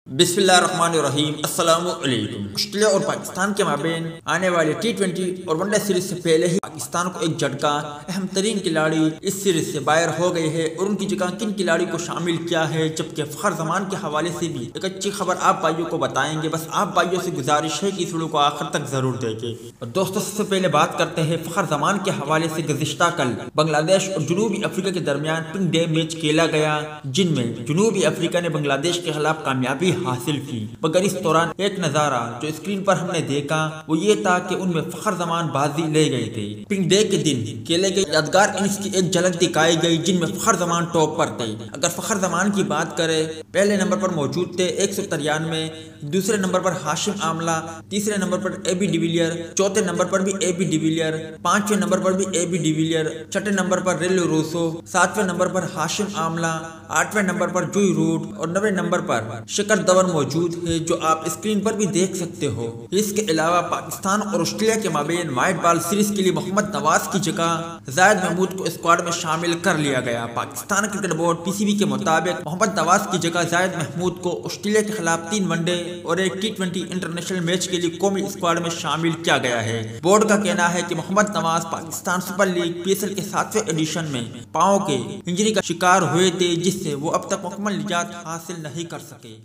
بسم اللہ الرحمن الرحیم۔ السلام علیکم۔ آسٹریلیا اور پاکستان کے مابین آنے والے T20 اور ون ڈے سیریز سے پہلے ہی پاکستان کو ایک جھٹکا، اہم ترین کھلاڑی اس سیریز سے باہر ہو گئے ہیں اور ان کی جگہ کن کھلاڑی کو شامل کیا ہے، جبکہ فخر زمان کے حوالے سے بھی ایک اچھی خبر آپ بھائیوں کو بتائیں گے۔ بس آپ بھائیوں سے گزارش ہے کہ اس ویڈیو کو آخر تک ضرور دیکھیں۔ اور دوستوں، سب سے پہلے بات کرتے ہیں فخر زمان کے حوالے سے۔ گزشتہ کل بنگلہ دیش اور جنوبی افریقہ کے درمیان پنک ڈے میچ کھیلا گیا، جن میں جنوبی افریقہ نے بنگلہ دیش کے خلاف کامیابی حاصل کی، مگر اس دوران ایک نظارہ جو اسکرین پر ہم نے دیکھا وہ یہ تھا کہ ان میں فخر زمان بازی لے گئے تھے۔ پنک ڈے کے دن کھیلے گئے یادگار اننگز کی ایک جھلک دکھائی گئی، جن میں فخر زمان ٹاپ پر تھے۔ اگر فخر زمان کی بات کریں، پہلے نمبر پر موجود تھے 193، دوسرے نمبر پر ہاشم آملہ، تیسرے نمبر پر اے بی ڈیویلیئر، چوتھے نمبر پر بھی اے بی ڈیویلیئر، پانچویں نمبر پر بھی اے بی ڈیویلیئر، چھٹے نمبر پر ریلو روسو، ساتویں نمبر پر ہاشم آملہ، آٹھویں نمبر پر جوئی روٹ اور 9ویں نمبر پر شکر دھون موجود ہے، جو آپ اسکرین پر بھی دیکھ سکتے ہو۔ اس کے علاوہ پاکستان اور آسٹریلیا کے مابین وائٹ بال سیریز کے لیے محمد نواز کی جگہ زاہد محمود کو اسکواڈ میں شامل کر لیا گیا۔ پاکستان کرکٹ بورڈ PCB کے مطابق محمد نواز کی جگہ زاہد محمود کو آسٹریلیا کے خلاف 3 ون ڈے اور ایک T20 انٹرنیشنل میچ کے لیے قومی اسکواڈ میں شامل کیا گیا ہے۔ بورڈ کا کہنا ہے کہ محمد نواز پاکستان سپر لیگ PSL کے 7ویں ایڈیشن میں پاؤں کے انجری کا شکار ہوئے تھے، جس سے وہ اب تک مکمل نجات حاصل نہیں کر سکے۔